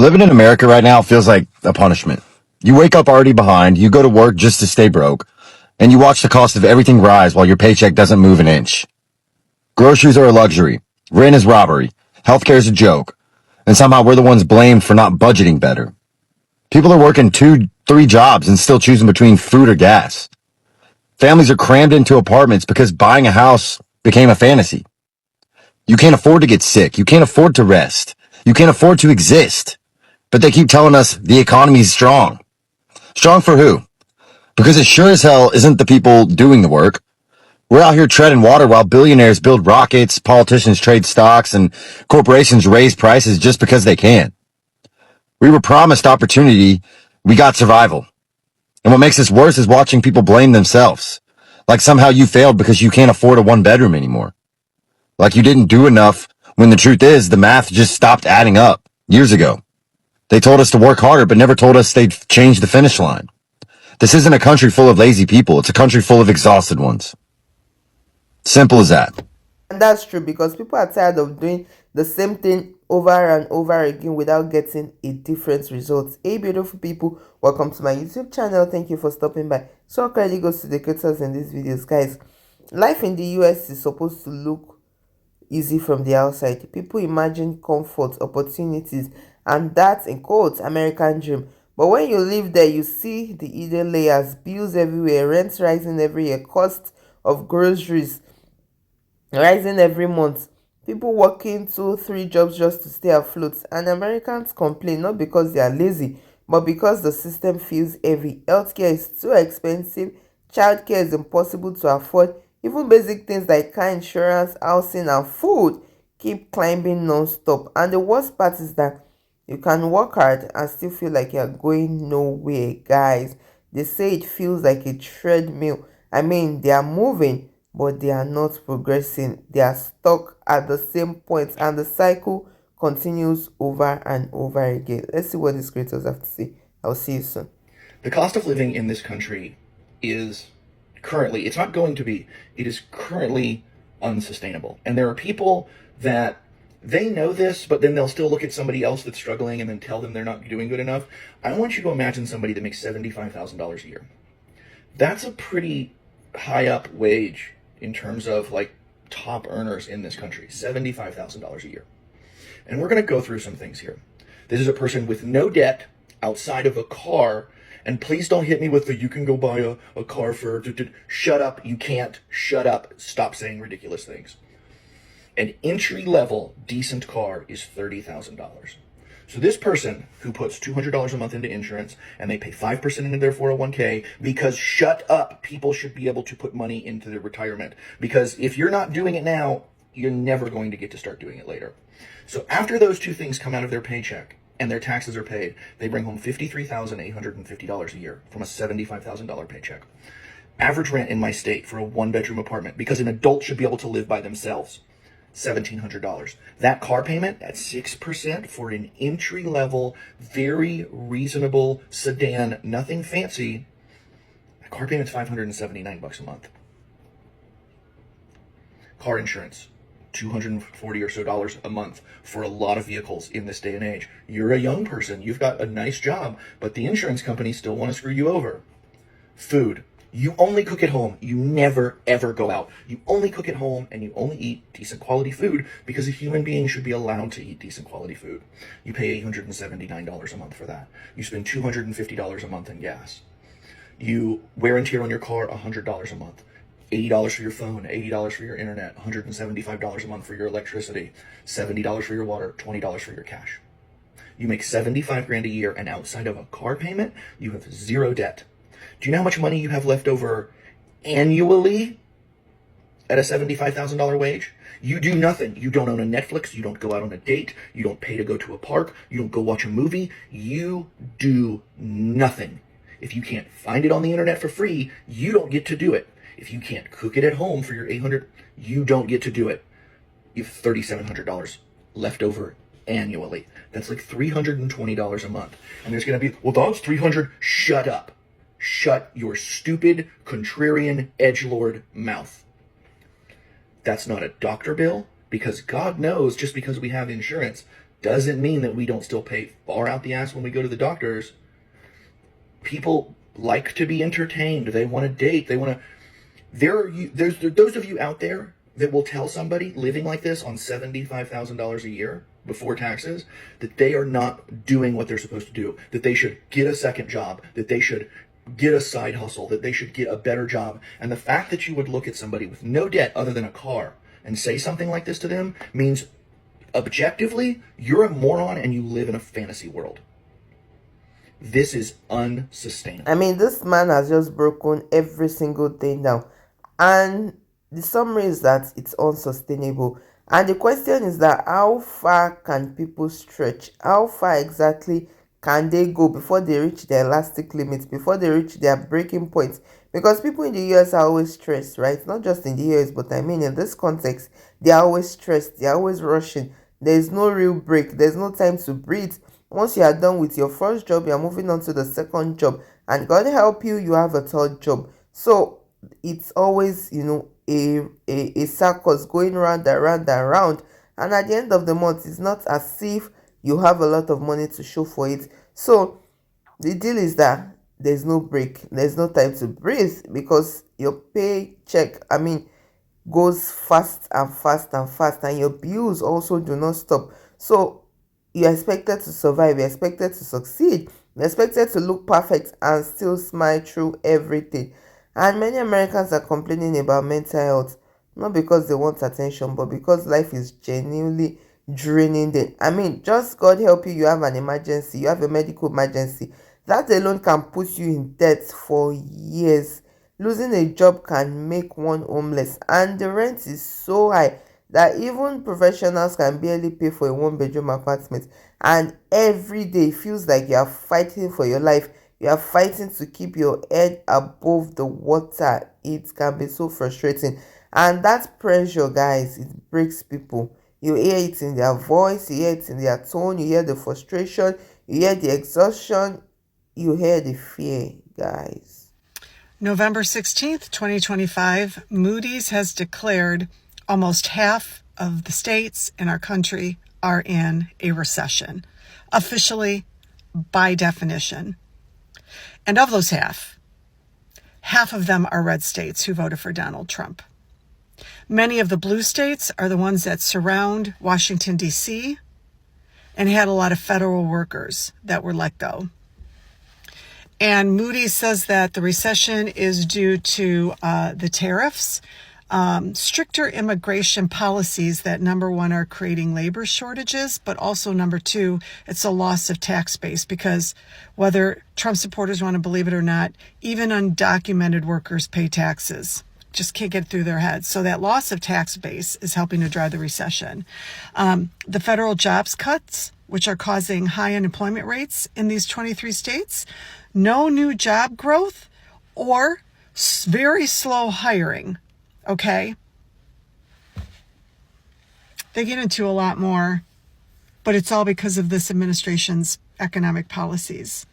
Living in America right now feels like a punishment. You wake up already behind, you go to work just to stay broke, and you watch the cost of everything rise while your paycheck doesn't move an inch. Groceries are a luxury, rent is robbery, healthcare is a joke, and somehow we're the ones blamed for not budgeting better. People are working 2, 3 jobs and still choosing between food or gas. Families are crammed into apartments because buying a house became a fantasy. You can't afford to get sick, you can't afford to rest, you can't afford to exist. But they keep telling us the economy's strong. Strong for who? Because it sure as hell isn't the people doing the work. We're out here treading water while billionaires build rockets, politicians trade stocks, and corporations raise prices just because they can. We were promised opportunity, we got survival. And what makes this worse is watching people blame themselves. Like somehow you failed because you can't afford a 1 bedroom anymore. Like you didn't do enough when the truth is the math just stopped adding up years ago. They told us to work harder, but never told us they'd change the finish line. This isn't a country full of lazy people. It's a country full of exhausted ones. Simple as that. And that's true because people are tired of doing the same thing over and over again without getting a different result. Hey, beautiful people, welcome to my YouTube channel. Thank you for stopping by. So, all credit goes to the creators in these videos, guys. Life in the US is supposed to look easy from the outside. People imagine comfort, opportunities, and that's in quotes American dream. But when you live there, you see the hidden layers, bills everywhere, rents rising every year, cost of groceries rising every month, people working 2, 3 jobs just to stay afloat. And Americans complain not because they are lazy, but because the system feels heavy. Healthcare is too expensive, childcare is impossible to afford, even basic things like car insurance, housing, and food keep climbing non-stop. And the worst part is that you can work hard and still feel like you're going nowhere, guys. They say it feels like a treadmill. I mean, they are moving, but they are not progressing. They are stuck at the same point, and the cycle continues over and over again. Let's see what these creators have to say. I'll see you soon. The cost of living in this country is currently, it's not going to be, it is currently unsustainable. And there are people that they know this, but then they'll still look at somebody else that's struggling and then tell them they're not doing good enough. I want you to imagine somebody that makes $75,000 a year. That's a pretty high up wage in terms of like top earners in this country, $75,000 a year. And we're going to go through some things here. This is a person with no debt outside of a car. And please don't hit me with the you can go buy a car for. Shut up. You can't. Shut up. Stop saying ridiculous things. An entry level decent car is $30,000. So this person who puts $200 a month into insurance and they pay 5% into their 401k because shut up, people should be able to put money into their retirement. Because if you're not doing it now, you're never going to get to start doing it later. So after those two things come out of their paycheck and their taxes are paid, they bring home $53,850 a year from a $75,000 paycheck. Average rent in my state for a 1-bedroom apartment, because an adult should be able to live by themselves, $1,700. That car payment at 6% for an entry level, very reasonable sedan, nothing fancy. That car payment's $579 a month. Car insurance, $240 or so a month for a lot of vehicles in this day and age. You're a young person, you've got a nice job, but the insurance companies still want to screw you over. Food. You only cook at home. You never, ever go out. You only cook at home and you only eat decent quality food because a human being should be allowed to eat decent quality food. You pay $879 a month for that. You spend $250 a month in gas. You wear and tear on your car $100 a month. $80 for your phone, $80 for your internet, $175 a month for your electricity, $70 for your water, $20 for your cash. You make 75 grand a year, and outside of a car payment, you have zero debt. Do you know how much money you have left over annually at a $75,000 wage? You do nothing. You don't own a Netflix. You don't go out on a date. You don't pay to go to a park. You don't go watch a movie. You do nothing. If you can't find it on the internet for free, you don't get to do it. If you can't cook it at home for your $800, you don't get to do it. You have $3,700 left over annually. That's like $320 a month. And there's going to be, well, that's $300. Shut up. Shut your stupid, contrarian, edgelord mouth. That's not a doctor bill, because God knows, just because we have insurance doesn't mean that we don't still pay far out the ass when we go to the doctors. People like to be entertained. They want to date. They want to. There's those of you out there that will tell somebody living like this on $75,000 a year before taxes that they are not doing what they're supposed to do, that they should get a second job, that they should get a side hustle, that they should get a better job. And the fact that you would look at somebody with no debt other than a car and say something like this to them means objectively you're a moron and you live in a fantasy world. This is unsustainable. I mean, this man has just broken every single thing down. And the summary is that it's unsustainable. And the question is that how far can people stretch? How far exactly can they go before they reach their elastic limits, before they reach their breaking point? Because people in the US are always stressed, right? Not just in the US, but I mean in this context, they are always stressed, they are always rushing. There's no real break, there's no time to breathe. Once you are done with your first job, you are moving on to the second job, and God help you, you have a third job. So it's always, a circus going round and round and round. And at the end of the month, it's not as if you have a lot of money to show for it. So the deal is that there's no break, there's no time to breathe, because your paycheck, goes fast and fast and fast, and your bills also do not stop. So you're expected to survive, you're expected to succeed, you're expected to look perfect and still smile through everything. And many Americans are complaining about mental health, not because they want attention, but because life is genuinely draining them. Just God help you, you have an emergency, you have a medical emergency. That alone can put you in debt for years. Losing a job can make one homeless, and the rent is so high that even professionals can barely pay for a one-bedroom apartment. And every day feels like you are fighting for your life. You are fighting to keep your head above the water. It can be so frustrating. And that pressure, guys, it breaks people. You hear it in their voice, you hear it in their tone, you hear the frustration, you hear the exhaustion, you hear the fear, guys. November 16th, 2025, Moody's has declared almost half of the states in our country are in a recession, officially, by definition. And of those half of them are red states who voted for Donald Trump. Many of the blue states are the ones that surround Washington, D.C., and had a lot of federal workers that were let go. And Moody's says that the recession is due to the tariffs, stricter immigration policies that, number one, are creating labor shortages, but also, number two, it's a loss of tax base, because whether Trump supporters want to believe it or not, even undocumented workers pay taxes. Just can't get through their heads. So that loss of tax base is helping to drive the recession. The federal jobs cuts, which are causing high unemployment rates in these 23 states, no new job growth, or very slow hiring. Okay? They get into a lot more, but it's all because of this administration's economic policies.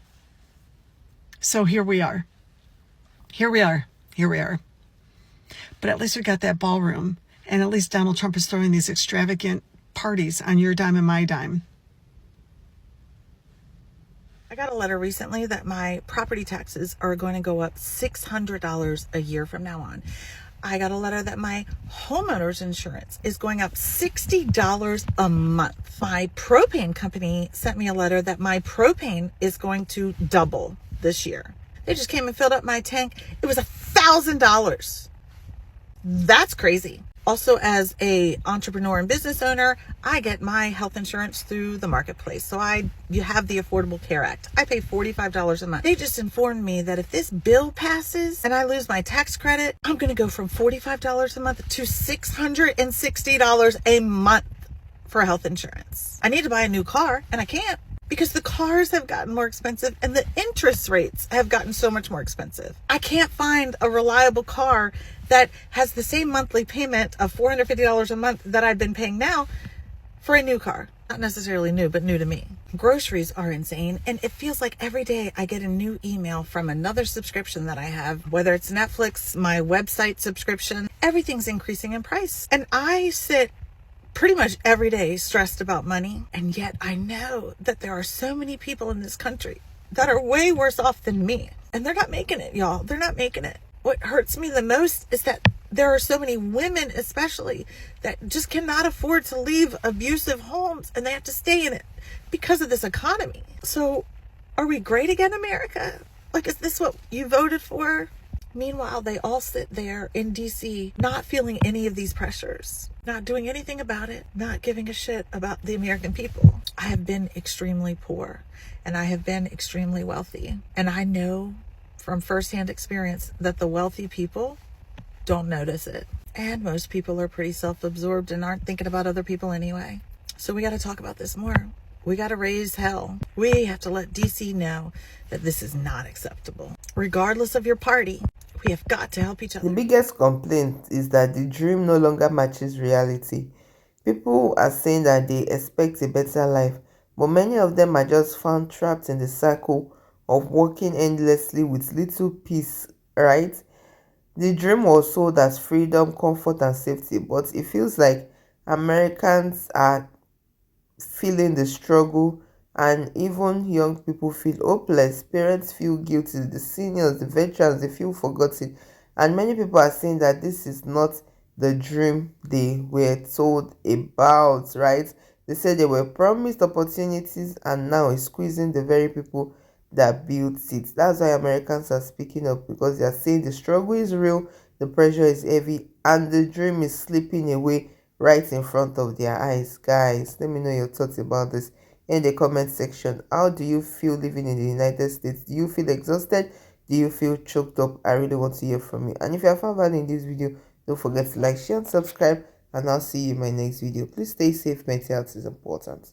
So here we are. But at least we got that ballroom, and at least Donald Trump is throwing these extravagant parties on your dime and my dime. I got a letter recently that my property taxes are going to go up $600 a year from now on. I got a letter that my homeowner's insurance is going up $60 a month. My propane company sent me a letter that my propane is going to double this year. They just came and filled up my tank. It was $1,000. That's crazy. Also, as a entrepreneur and business owner, I get my health insurance through the marketplace. So you have the Affordable Care Act. I pay $45 a month. They just informed me that if this bill passes and I lose my tax credit, I'm going to go from $45 a month to $660 a month for health insurance. I need to buy a new car, and I can't, because the cars have gotten more expensive and the interest rates have gotten so much more expensive. I can't find a reliable car that has the same monthly payment of $450 a month that I've been paying now for a new car. Not necessarily new, but new to me. Groceries are insane, and it feels like every day I get a new email from another subscription that I have, whether it's Netflix, my website subscription, everything's increasing in price. And I sit pretty much every day stressed about money. And yet I know that there are so many people in this country that are way worse off than me. And they're not making it, y'all. They're not making it. What hurts me the most is that there are so many women, especially, that just cannot afford to leave abusive homes and they have to stay in it because of this economy. So are we great again, America? Like, is this what you voted for? Meanwhile, they all sit there in DC, not feeling any of these pressures, not doing anything about it, not giving a shit about the American people. I have been extremely poor and I have been extremely wealthy. And I know from firsthand experience that the wealthy people don't notice it. And most people are pretty self-absorbed and aren't thinking about other people anyway. So we got to talk about this more. We got to raise hell. We have to let DC know that this is not acceptable. Regardless of your party, we have got to help each other. The biggest complaint is that the dream no longer matches reality. People are saying that they expect a better life, but many of them are just found trapped in the cycle of working endlessly with little peace, right? The dream was sold as freedom, comfort, and safety, but it feels like Americans are feeling the struggle, and even young people feel hopeless. Parents feel guilty, the seniors, the veterans, they feel forgotten, and many people are saying that this is not the dream they were told about, right? They said they were promised opportunities and now it's squeezing the very people that built it. That's why Americans are speaking up, because they are saying the struggle is real, the pressure is heavy, and the dream is slipping away right in front of their eyes. Guys, let me know your thoughts about this in the comment section. How do you feel living in the United States? Do you feel exhausted? Do you feel choked up? I really want to hear from you. And if you have found value in this video, don't forget to like, share, and subscribe. And I'll see you in my next video. Please stay safe. Mental health is important.